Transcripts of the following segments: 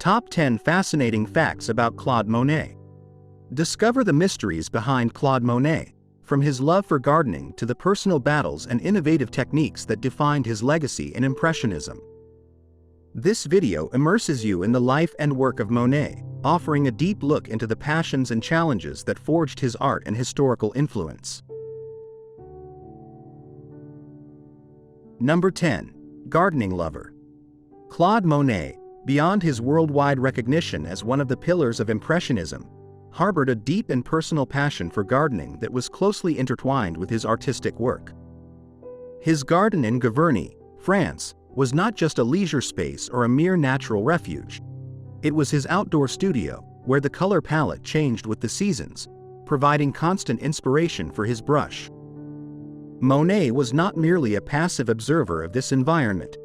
Top 10 Fascinating Facts about Claude Monet. Discover the mysteries behind Claude Monet, from his love for gardening to the personal battles and innovative techniques that defined his legacy in Impressionism. This video immerses you in the life and work of Monet, offering a deep look into the passions and challenges that forged his art and historical influence. Number 10. Gardening Lover. Claude Monet, beyond his worldwide recognition as one of the pillars of Impressionism, harbored a deep and personal passion for gardening that was closely intertwined with his artistic work. His garden in Giverny, France, was not just a leisure space or a mere natural refuge. It was his outdoor studio, where the color palette changed with the seasons, providing constant inspiration for his brush. Monet was not merely a passive observer of this environment.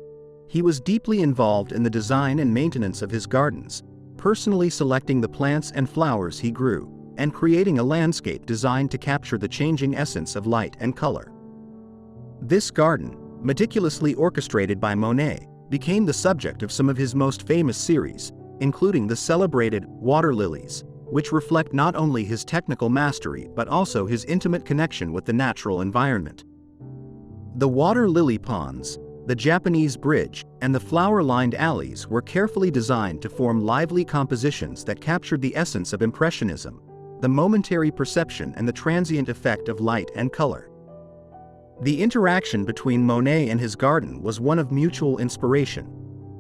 He was deeply involved in the design and maintenance of his gardens, personally selecting the plants and flowers he grew, and creating a landscape designed to capture the changing essence of light and color. This garden, meticulously orchestrated by Monet, became the subject of some of his most famous series, including the celebrated water lilies, which reflect not only his technical mastery but also his intimate connection with the natural environment. The water lily ponds, the Japanese bridge, and the flower-lined alleys were carefully designed to form lively compositions that captured the essence of Impressionism, the momentary perception and the transient effect of light and color. The interaction between Monet and his garden was one of mutual inspiration.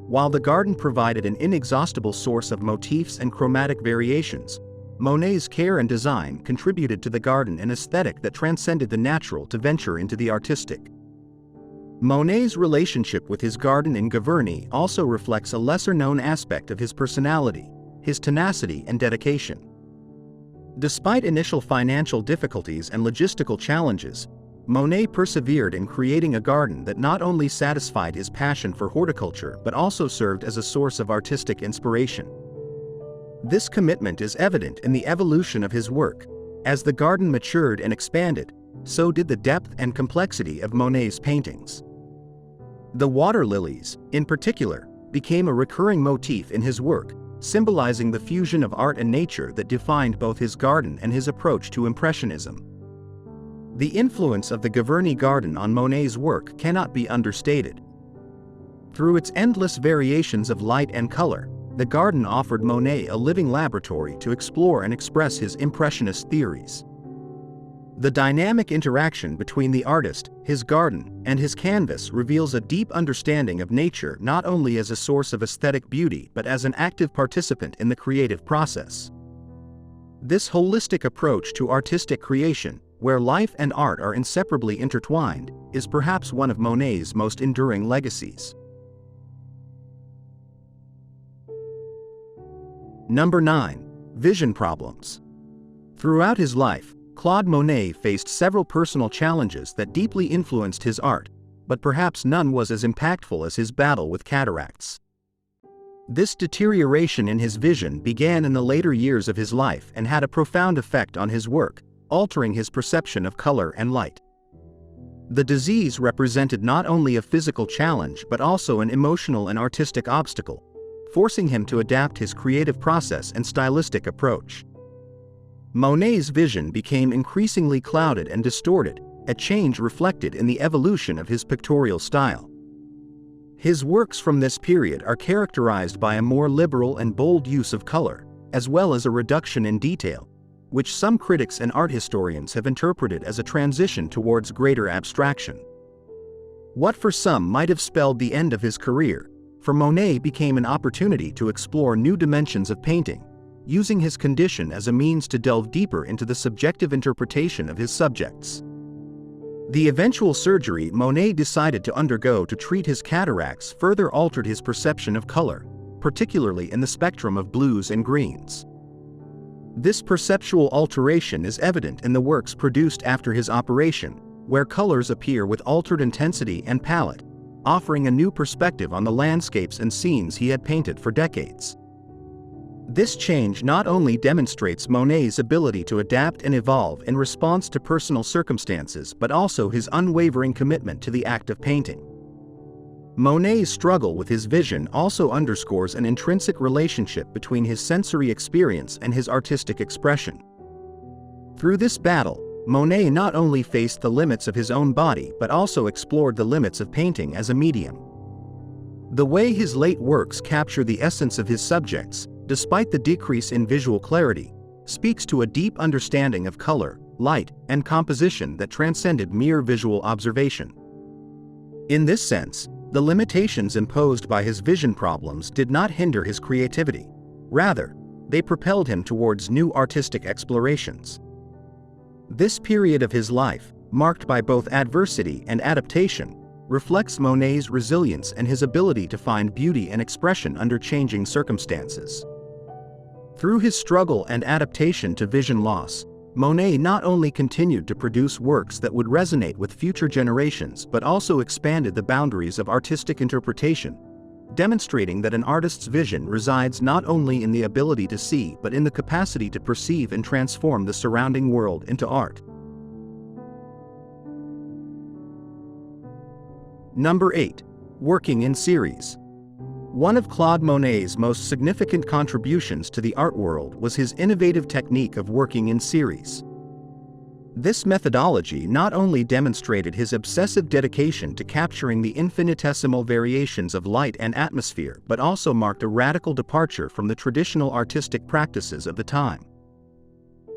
While the garden provided an inexhaustible source of motifs and chromatic variations, Monet's care and design contributed to the garden an aesthetic that transcended the natural to venture into the artistic. Monet's relationship with his garden in Giverny also reflects a lesser-known aspect of his personality, his tenacity and dedication. Despite initial financial difficulties and logistical challenges, Monet persevered in creating a garden that not only satisfied his passion for horticulture but also served as a source of artistic inspiration. This commitment is evident in the evolution of his work. As the garden matured and expanded, so did the depth and complexity of Monet's paintings. The water lilies, in particular, became a recurring motif in his work, symbolizing the fusion of art and nature that defined both his garden and his approach to Impressionism. The influence of the Giverny garden on Monet's work cannot be understated. Through its endless variations of light and color, the garden offered Monet a living laboratory to explore and express his Impressionist theories. The dynamic interaction between the artist, his garden, and his canvas reveals a deep understanding of nature not only as a source of aesthetic beauty but as an active participant in the creative process. This holistic approach to artistic creation, where life and art are inseparably intertwined, is perhaps one of Monet's most enduring legacies. Number 9. Vision Problems. Throughout his life, Claude Monet faced several personal challenges that deeply influenced his art, but perhaps none was as impactful as his battle with cataracts. This deterioration in his vision began in the later years of his life and had a profound effect on his work, altering his perception of color and light. The disease represented not only a physical challenge but also an emotional and artistic obstacle, forcing him to adapt his creative process and stylistic approach. Monet's vision became increasingly clouded and distorted, a change reflected in the evolution of his pictorial style. His works from this period are characterized by a more liberal and bold use of color, as well as a reduction in detail, which some critics and art historians have interpreted as a transition towards greater abstraction. What for some might have spelled the end of his career, for Monet became an opportunity to explore new dimensions of painting, using his condition as a means to delve deeper into the subjective interpretation of his subjects. The eventual surgery Monet decided to undergo to treat his cataracts further altered his perception of color, particularly in the spectrum of blues and greens. This perceptual alteration is evident in the works produced after his operation, where colors appear with altered intensity and palette, offering a new perspective on the landscapes and scenes he had painted for decades. This change not only demonstrates Monet's ability to adapt and evolve in response to personal circumstances but also his unwavering commitment to the act of painting. Monet's struggle with his vision also underscores an intrinsic relationship between his sensory experience and his artistic expression. Through this battle, Monet not only faced the limits of his own body but also explored the limits of painting as a medium. The way his late works capture the essence of his subjects, despite the decrease in visual clarity, speaks to a deep understanding of color, light, and composition that transcended mere visual observation. In this sense, the limitations imposed by his vision problems did not hinder his creativity. Rather, they propelled him towards new artistic explorations. This period of his life, marked by both adversity and adaptation, reflects Monet's resilience and his ability to find beauty and expression under changing circumstances. Through his struggle and adaptation to vision loss, Monet not only continued to produce works that would resonate with future generations but also expanded the boundaries of artistic interpretation, demonstrating that an artist's vision resides not only in the ability to see but in the capacity to perceive and transform the surrounding world into art. Number 8. Working in series. One of Claude Monet's most significant contributions to the art world was his innovative technique of working in series. This methodology not only demonstrated his obsessive dedication to capturing the infinitesimal variations of light and atmosphere but also marked a radical departure from the traditional artistic practices of the time.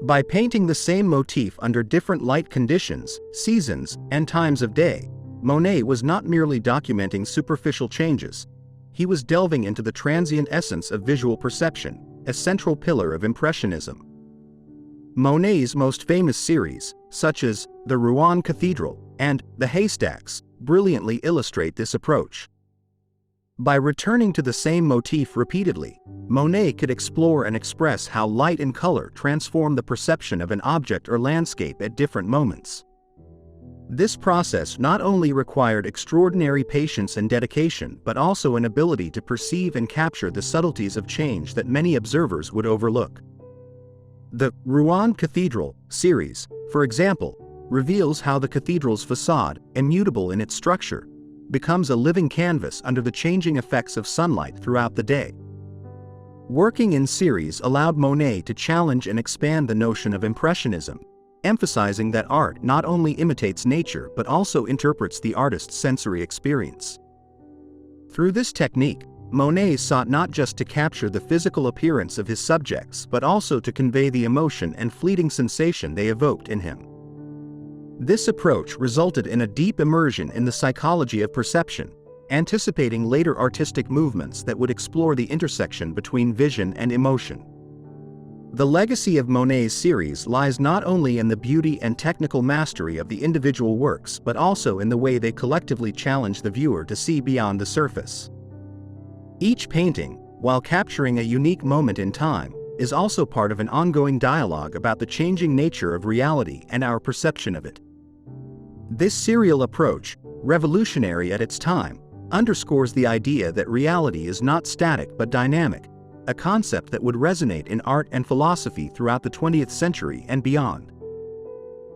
By painting the same motif under different light conditions, seasons, and times of day, Monet was not merely documenting superficial changes. He was delving into the transient essence of visual perception, a central pillar of Impressionism. Monet's most famous series, such as the Rouen Cathedral and the Haystacks, brilliantly illustrate this approach. By returning to the same motif repeatedly, Monet could explore and express how light and color transform the perception of an object or landscape at different moments. This process not only required extraordinary patience and dedication but also an ability to perceive and capture the subtleties of change that many observers would overlook. The Rouen Cathedral series, for example, reveals how the cathedral's facade, immutable in its structure, becomes a living canvas under the changing effects of sunlight throughout the day. Working in series allowed Monet to challenge and expand the notion of Impressionism, emphasizing that art not only imitates nature but also interprets the artist's sensory experience. Through this technique, Monet sought not just to capture the physical appearance of his subjects but also to convey the emotion and fleeting sensation they evoked in him. This approach resulted in a deep immersion in the psychology of perception, anticipating later artistic movements that would explore the intersection between vision and emotion. The legacy of Monet's series lies not only in the beauty and technical mastery of the individual works but also in the way they collectively challenge the viewer to see beyond the surface. Each painting, while capturing a unique moment in time, is also part of an ongoing dialogue about the changing nature of reality and our perception of it. This serial approach, revolutionary at its time, underscores the idea that reality is not static but dynamic, a concept that would resonate in art and philosophy throughout the 20th century and beyond.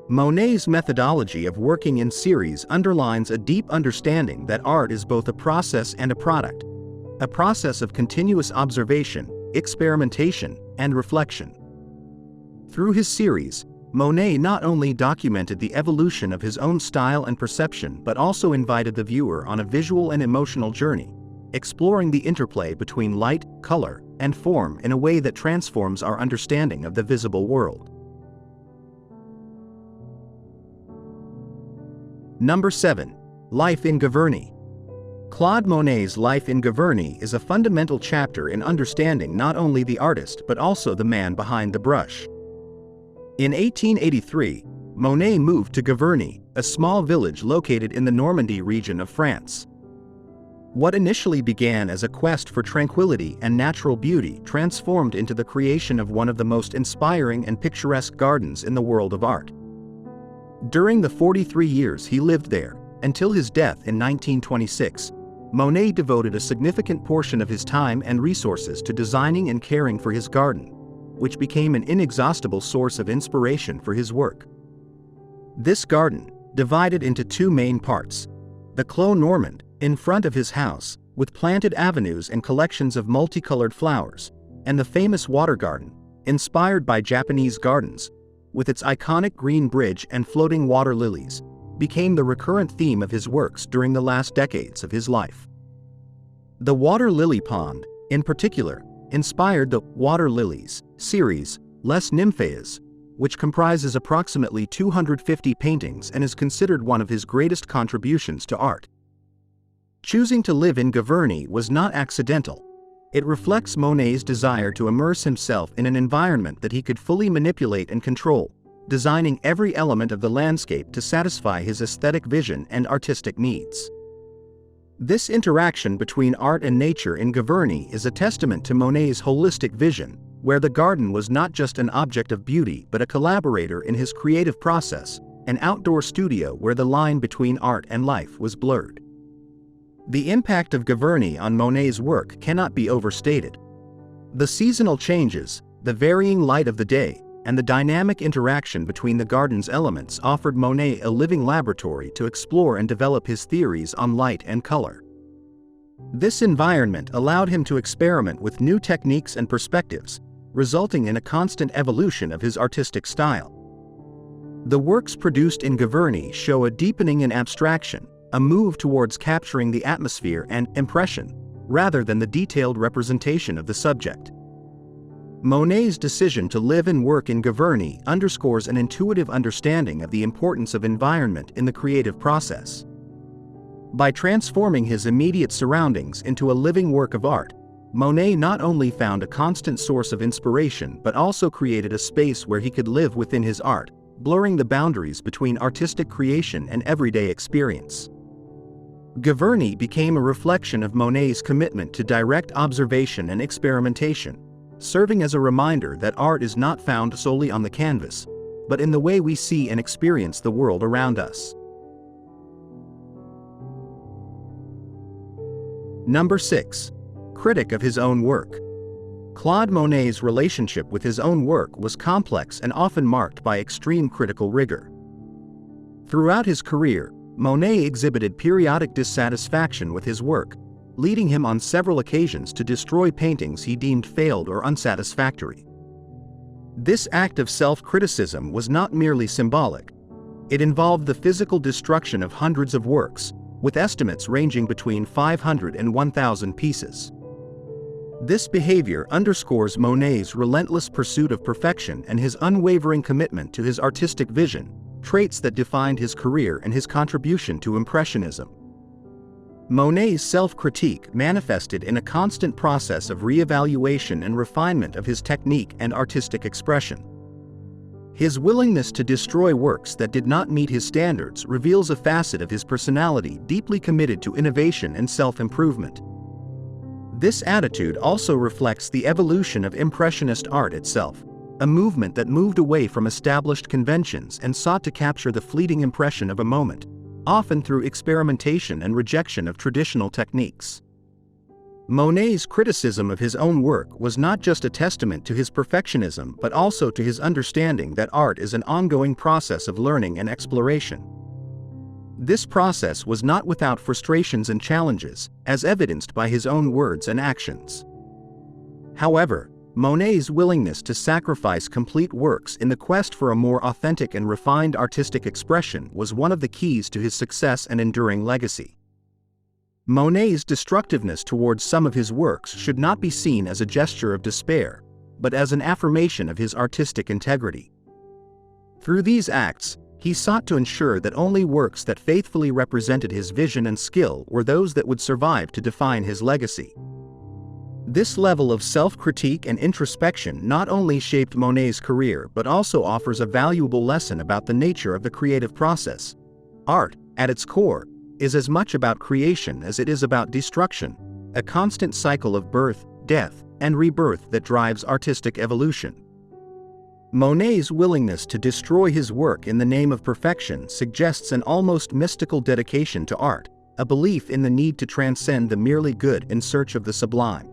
Monet's methodology of working in series underlines a deep understanding that art is both a process and a product, a process of continuous observation, experimentation, and reflection. Through his series, Monet not only documented the evolution of his own style and perception but also invited the viewer on a visual and emotional journey, exploring the interplay between light, color, and form in a way that transforms our understanding of the visible world. Number 7. Life in Giverny. Claude Monet's life in Giverny is a fundamental chapter in understanding not only the artist but also the man behind the brush. In 1883, Monet moved to Giverny, a small village located in the Normandy region of France. What initially began as a quest for tranquility and natural beauty transformed into the creation of one of the most inspiring and picturesque gardens in the world of art. During the 43 years he lived there, until his death in 1926, Monet devoted a significant portion of his time and resources to designing and caring for his garden, which became an inexhaustible source of inspiration for his work. This garden, divided into two main parts, the Clos Normand, in front of his house, with planted avenues and collections of multicolored flowers, and the famous water garden, inspired by Japanese gardens, with its iconic green bridge and floating water lilies, became the recurrent theme of his works during the last decades of his life. The water lily pond, in particular, inspired the Water Lilies series, Les Nymphéas, which comprises approximately 250 paintings and is considered one of his greatest contributions to art. Choosing to live in Giverny was not accidental. It reflects Monet's desire to immerse himself in an environment that he could fully manipulate and control, designing every element of the landscape to satisfy his aesthetic vision and artistic needs. This interaction between art and nature in Giverny is a testament to Monet's holistic vision, where the garden was not just an object of beauty but a collaborator in his creative process, an outdoor studio where the line between art and life was blurred. The impact of Giverny on Monet's work cannot be overstated. The seasonal changes, the varying light of the day, and the dynamic interaction between the garden's elements offered Monet a living laboratory to explore and develop his theories on light and color. This environment allowed him to experiment with new techniques and perspectives, resulting in a constant evolution of his artistic style. The works produced in Giverny show a deepening in abstraction, a move towards capturing the atmosphere and impression, rather than the detailed representation of the subject. Monet's decision to live and work in Giverny underscores an intuitive understanding of the importance of environment in the creative process. By transforming his immediate surroundings into a living work of art, Monet not only found a constant source of inspiration but also created a space where he could live within his art, blurring the boundaries between artistic creation and everyday experience. Giverny became a reflection of Monet's commitment to direct observation and experimentation, serving as a reminder that art is not found solely on the canvas, but in the way we see and experience the world around us. Number 6. Critic of his own work. Claude Monet's relationship with his own work was complex and often marked by extreme critical rigor. Throughout his career, Monet exhibited periodic dissatisfaction with his work, leading him on several occasions to destroy paintings he deemed failed or unsatisfactory. This act of self-criticism was not merely symbolic. It involved the physical destruction of hundreds of works, with estimates ranging between 500 and 1,000 pieces. This behavior underscores Monet's relentless pursuit of perfection and his unwavering commitment to his artistic vision, traits that defined his career and his contribution to Impressionism. Monet's self-critique manifested in a constant process of re-evaluation and refinement of his technique and artistic expression. His willingness to destroy works that did not meet his standards reveals a facet of his personality deeply committed to innovation and self-improvement. This attitude also reflects the evolution of Impressionist art itself, a movement that moved away from established conventions and sought to capture the fleeting impression of a moment, often through experimentation and rejection of traditional techniques. Monet's criticism of his own work was not just a testament to his perfectionism but also to his understanding that art is an ongoing process of learning and exploration. This process was not without frustrations and challenges, as evidenced by his own words and actions. However, Monet's willingness to sacrifice complete works in the quest for a more authentic and refined artistic expression was one of the keys to his success and enduring legacy. Monet's destructiveness towards some of his works should not be seen as a gesture of despair, but as an affirmation of his artistic integrity. Through these acts, he sought to ensure that only works that faithfully represented his vision and skill were those that would survive to define his legacy. This level of self-critique and introspection not only shaped Monet's career but also offers a valuable lesson about the nature of the creative process. Art, at its core, is as much about creation as it is about destruction, a constant cycle of birth, death, and rebirth that drives artistic evolution. Monet's willingness to destroy his work in the name of perfection suggests an almost mystical dedication to art, a belief in the need to transcend the merely good in search of the sublime.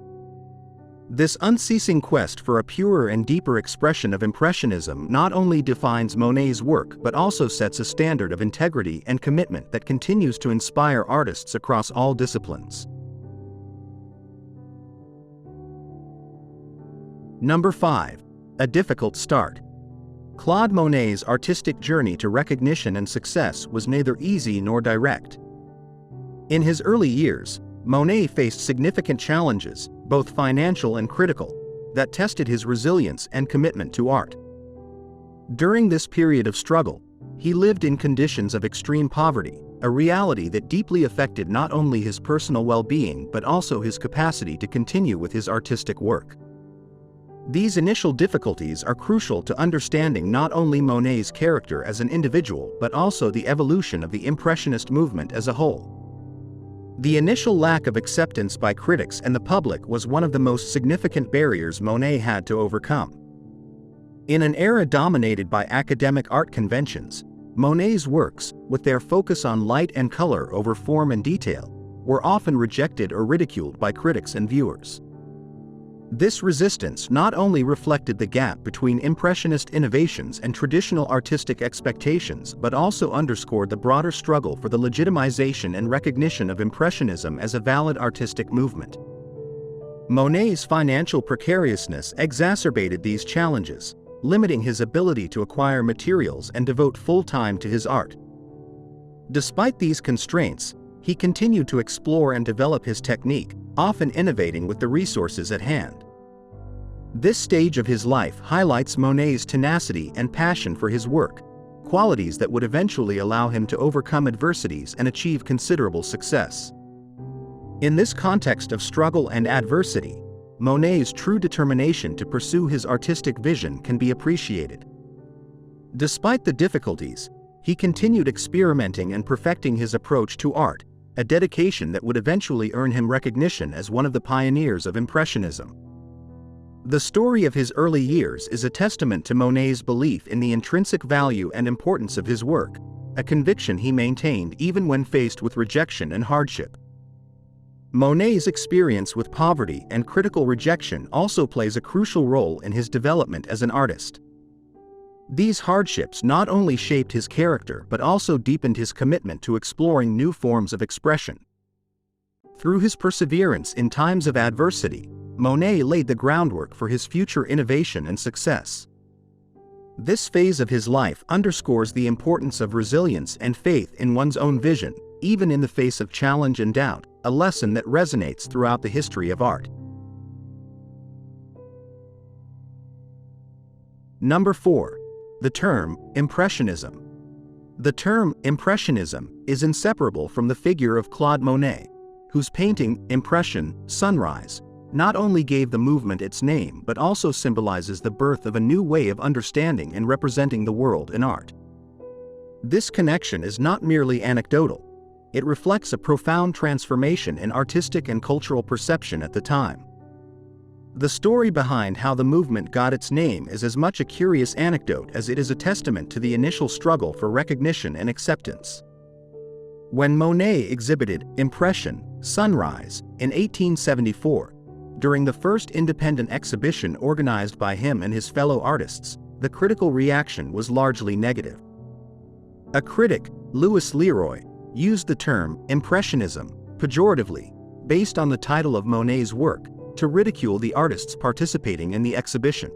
This unceasing quest for a purer and deeper expression of Impressionism not only defines Monet's work but also sets a standard of integrity and commitment that continues to inspire artists across all disciplines. Number 5. A difficult start. Claude Monet's artistic journey to recognition and success was neither easy nor direct. In his early years, Monet faced significant challenges, both financial and critical, that tested his resilience and commitment to art. During this period of struggle, he lived in conditions of extreme poverty, a reality that deeply affected not only his personal well-being but also his capacity to continue with his artistic work. These initial difficulties are crucial to understanding not only Monet's character as an individual but also the evolution of the Impressionist movement as a whole. The initial lack of acceptance by critics and the public was one of the most significant barriers Monet had to overcome. In an era dominated by academic art conventions, Monet's works, with their focus on light and color over form and detail, were often rejected or ridiculed by critics and viewers. This resistance not only reflected the gap between Impressionist innovations and traditional artistic expectations but also underscored the broader struggle for the legitimization and recognition of Impressionism as a valid artistic movement. Monet's financial precariousness exacerbated these challenges, limiting his ability to acquire materials and devote full time to his art. Despite these constraints, he continued to explore and develop his technique, often innovating with the resources at hand. This stage of his life highlights Monet's tenacity and passion for his work, qualities that would eventually allow him to overcome adversities and achieve considerable success. In this context of struggle and adversity, Monet's true determination to pursue his artistic vision can be appreciated. Despite the difficulties, he continued experimenting and perfecting his approach to art, a dedication that would eventually earn him recognition as one of the pioneers of Impressionism. The story of his early years is a testament to Monet's belief in the intrinsic value and importance of his work, a conviction he maintained even when faced with rejection and hardship. Monet's experience with poverty and critical rejection also plays a crucial role in his development as an artist. These hardships not only shaped his character but also deepened his commitment to exploring new forms of expression. Through his perseverance in times of adversity, Monet laid the groundwork for his future innovation and success. This phase of his life underscores the importance of resilience and faith in one's own vision, even in the face of challenge and doubt, a lesson that resonates throughout the history of art. Number 4. The term Impressionism. The term Impressionism is inseparable from the figure of Claude Monet, whose painting, Impression, Sunrise, not only gave the movement its name but also symbolizes the birth of a new way of understanding and representing the world in art. This connection is not merely anecdotal. It reflects a profound transformation in artistic and cultural perception at the time. The story behind how the movement got its name is as much a curious anecdote as it is a testament to the initial struggle for recognition and acceptance. When Monet exhibited Impression, Sunrise, in 1874, during the first independent exhibition organized by him and his fellow artists, the critical reaction was largely negative. A critic, Louis Leroy, used the term Impressionism pejoratively, based on the title of Monet's work, to ridicule the artists participating in the exhibition.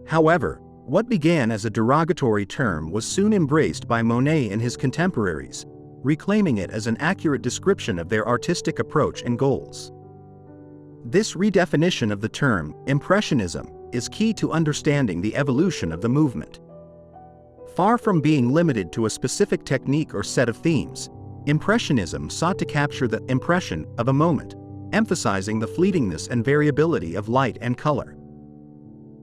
However, what began as a derogatory term was soon embraced by Monet and his contemporaries, reclaiming it as an accurate description of their artistic approach and goals. This redefinition of the term Impressionism is key to understanding the evolution of the movement. Far from being limited to a specific technique or set of themes, Impressionism sought to capture the impression of a moment, emphasizing the fleetingness and variability of light and color.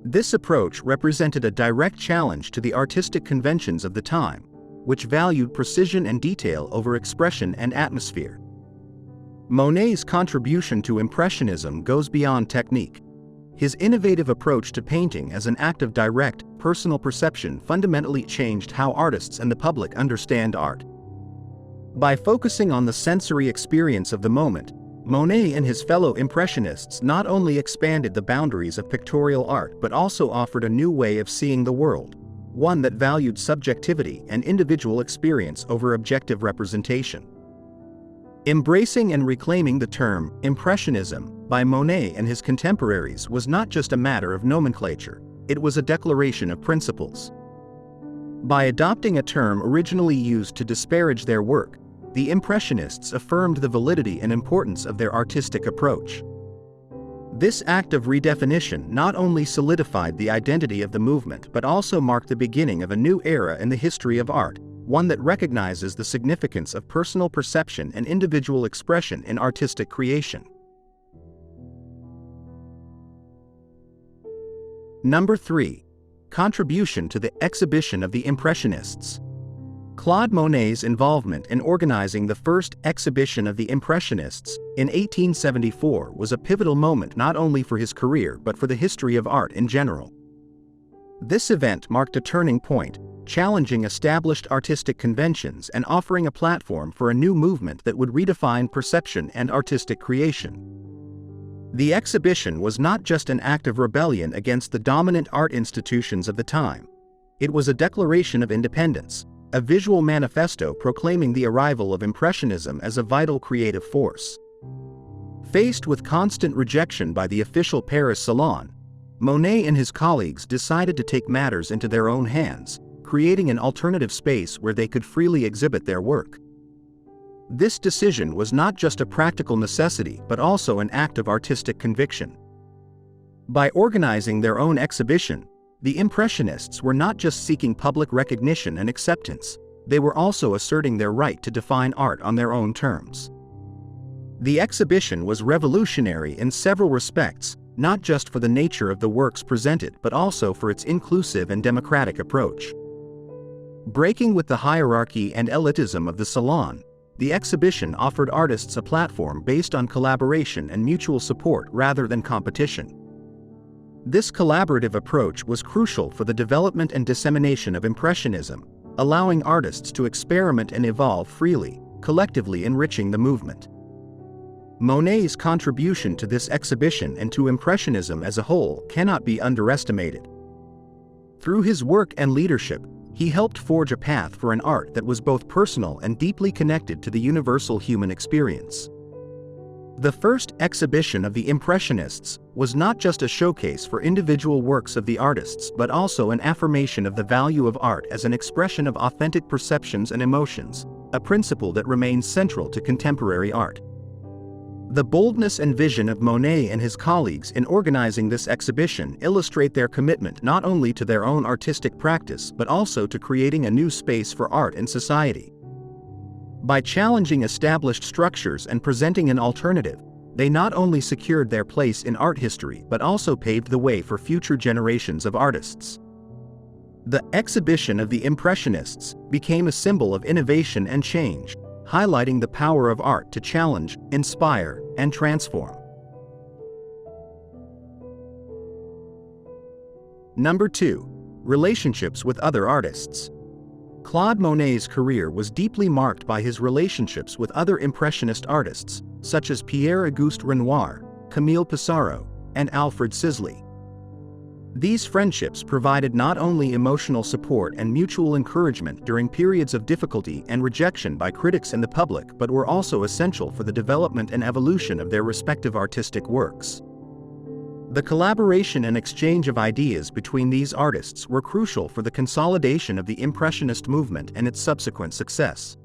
This approach represented a direct challenge to the artistic conventions of the time, which valued precision and detail over expression and atmosphere. Monet's contribution to Impressionism goes beyond technique. His innovative approach to painting as an act of direct, personal perception fundamentally changed how artists and the public understand art. By focusing on the sensory experience of the moment, Monet and his fellow Impressionists not only expanded the boundaries of pictorial art but also offered a new way of seeing the world, one that valued subjectivity and individual experience over objective representation. Embracing and reclaiming the term Impressionism by Monet and his contemporaries was not just a matter of nomenclature, it was a declaration of principles. By adopting a term originally used to disparage their work, the Impressionists affirmed the validity and importance of their artistic approach. This act of redefinition not only solidified the identity of the movement but also marked the beginning of a new era in the history of art, one that recognizes the significance of personal perception and individual expression in artistic creation. Number 3. Contribution to the exhibition of the Impressionists. Claude Monet's involvement in organizing the first exhibition of the Impressionists in 1874 was a pivotal moment not only for his career but for the history of art in general. This event marked a turning point, challenging established artistic conventions and offering a platform for a new movement that would redefine perception and artistic creation. The exhibition was not just an act of rebellion against the dominant art institutions of the time. It was a declaration of independence, a visual manifesto proclaiming the arrival of Impressionism as a vital creative force. Faced with constant rejection by the official Paris Salon, Monet and his colleagues decided to take matters into their own hands, creating an alternative space where they could freely exhibit their work. This decision was not just a practical necessity but also an act of artistic conviction. By organizing their own exhibition, the Impressionists were not just seeking public recognition and acceptance, they were also asserting their right to define art on their own terms. The exhibition was revolutionary in several respects, not just for the nature of the works presented but also for its inclusive and democratic approach. Breaking with the hierarchy and elitism of the Salon, the exhibition offered artists a platform based on collaboration and mutual support rather than competition. This collaborative approach was crucial for the development and dissemination of Impressionism, allowing artists to experiment and evolve freely, collectively enriching the movement. Monet's contribution to this exhibition and to Impressionism as a whole cannot be underestimated. Through his work and leadership, he helped forge a path for an art that was both personal and deeply connected to the universal human experience. The first exhibition of the Impressionists was not just a showcase for individual works of the artists but also an affirmation of the value of art as an expression of authentic perceptions and emotions, a principle that remains central to contemporary art. The boldness and vision of Monet and his colleagues in organizing this exhibition illustrate their commitment not only to their own artistic practice but also to creating a new space for art in society. By challenging established structures and presenting an alternative, they not only secured their place in art history but also paved the way for future generations of artists. The exhibition of the Impressionists became a symbol of innovation and change, highlighting the power of art to challenge, inspire, and transform. Number 2. Relationships with other artists. Claude Monet's career was deeply marked by his relationships with other Impressionist artists, such as Pierre-Auguste Renoir, Camille Pissarro, and Alfred Sisley. These friendships provided not only emotional support and mutual encouragement during periods of difficulty and rejection by critics and the public but were also essential for the development and evolution of their respective artistic works. The collaboration and exchange of ideas between these artists were crucial for the consolidation of the Impressionist movement and its subsequent success.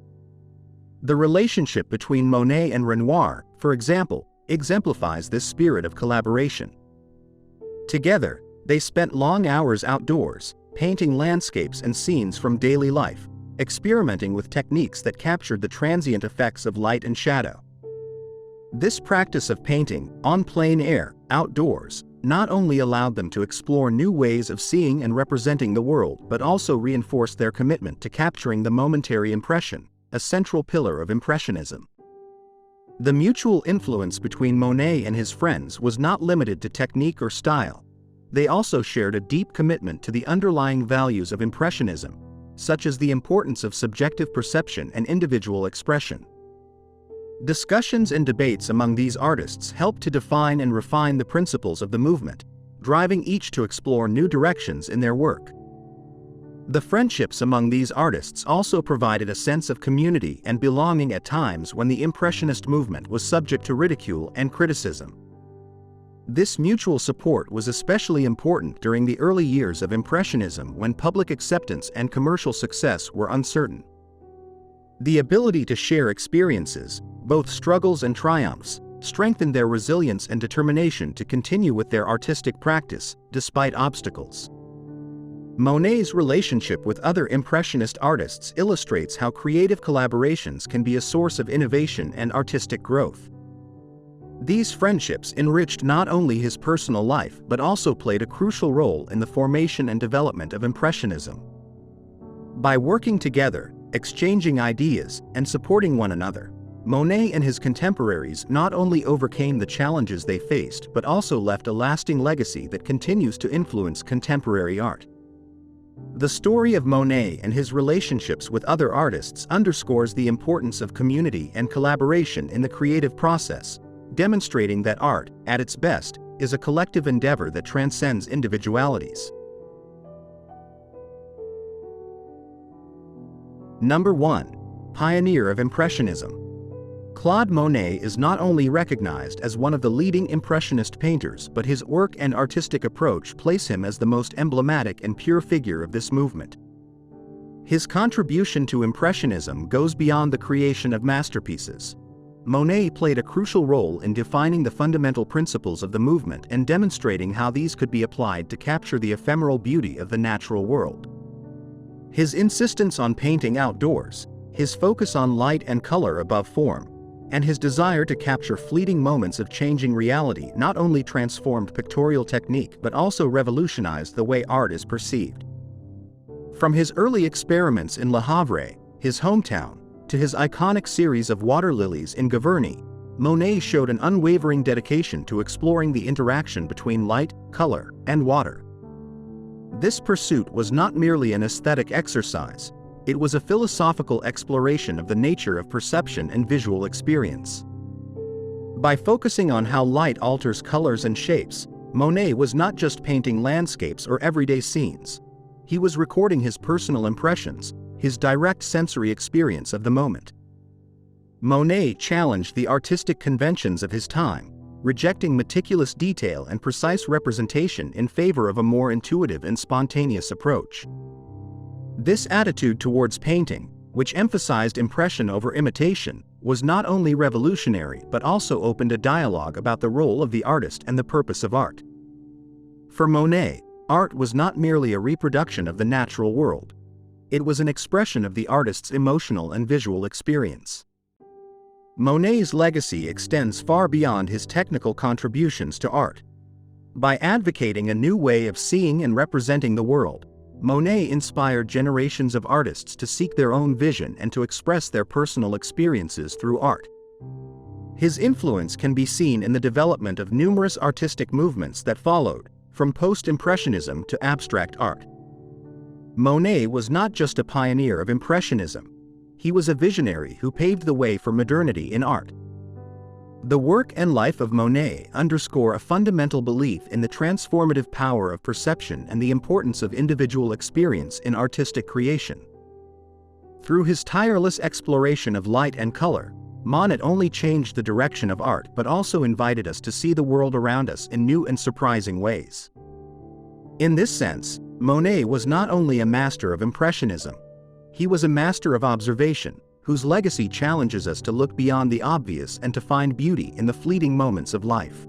The relationship between Monet and Renoir, for example, exemplifies this spirit of collaboration. Together, they spent long hours outdoors, painting landscapes and scenes from daily life, experimenting with techniques that captured the transient effects of light and shadow. This practice of painting, on plein air, outdoors, not only allowed them to explore new ways of seeing and representing the world but also reinforced their commitment to capturing the momentary impression, a central pillar of Impressionism. The mutual influence between Monet and his friends was not limited to technique or style. They also shared a deep commitment to the underlying values of Impressionism, such as the importance of subjective perception and individual expression. Discussions and debates among these artists helped to define and refine the principles of the movement, driving each to explore new directions in their work. The friendships among these artists also provided a sense of community and belonging at times when the Impressionist movement was subject to ridicule and criticism. This mutual support was especially important during the early years of Impressionism when public acceptance and commercial success were uncertain. The ability to share experiences, both struggles and triumphs, strengthened their resilience and determination to continue with their artistic practice, despite obstacles. Monet's relationship with other Impressionist artists illustrates how creative collaborations can be a source of innovation and artistic growth. These friendships enriched not only his personal life but also played a crucial role in the formation and development of Impressionism. By working together, exchanging ideas, and supporting one another, Monet and his contemporaries not only overcame the challenges they faced but also left a lasting legacy that continues to influence contemporary art. The story of Monet and his relationships with other artists underscores the importance of community and collaboration in the creative process, demonstrating that art, at its best, is a collective endeavor that transcends individualities. Number 1. Pioneer of Impressionism. Claude Monet is not only recognized as one of the leading Impressionist painters, but his work and artistic approach place him as the most emblematic and pure figure of this movement. His contribution to Impressionism goes beyond the creation of masterpieces. Monet played a crucial role in defining the fundamental principles of the movement and demonstrating how these could be applied to capture the ephemeral beauty of the natural world. His insistence on painting outdoors, his focus on light and color above form, and his desire to capture fleeting moments of changing reality not only transformed pictorial technique but also revolutionized the way art is perceived. From his early experiments in Le Havre, his hometown, to his iconic series of water lilies in Giverny, Monet showed an unwavering dedication to exploring the interaction between light, color, and water. This pursuit was not merely an aesthetic exercise, it was a philosophical exploration of the nature of perception and visual experience. By focusing on how light alters colors and shapes, Monet was not just painting landscapes or everyday scenes. He was recording his personal impressions, his direct sensory experience of the moment. Monet challenged the artistic conventions of his time, rejecting meticulous detail and precise representation in favor of a more intuitive and spontaneous approach. This attitude towards painting, which emphasized impression over imitation, was not only revolutionary but also opened a dialogue about the role of the artist and the purpose of art. For Monet, art was not merely a reproduction of the natural world. It was an expression of the artist's emotional and visual experience. Monet's legacy extends far beyond his technical contributions to art. By advocating a new way of seeing and representing the world, Monet inspired generations of artists to seek their own vision and to express their personal experiences through art. His influence can be seen in the development of numerous artistic movements that followed, from post-impressionism to abstract art. Monet was not just a pioneer of Impressionism. He was a visionary who paved the way for modernity in art. The work and life of Monet underscore a fundamental belief in the transformative power of perception and the importance of individual experience in artistic creation. Through his tireless exploration of light and color, Monet only changed the direction of art but also invited us to see the world around us in new and surprising ways. In this sense, Monet was not only a master of Impressionism. He was a master of observation, whose legacy challenges us to look beyond the obvious and to find beauty in the fleeting moments of life.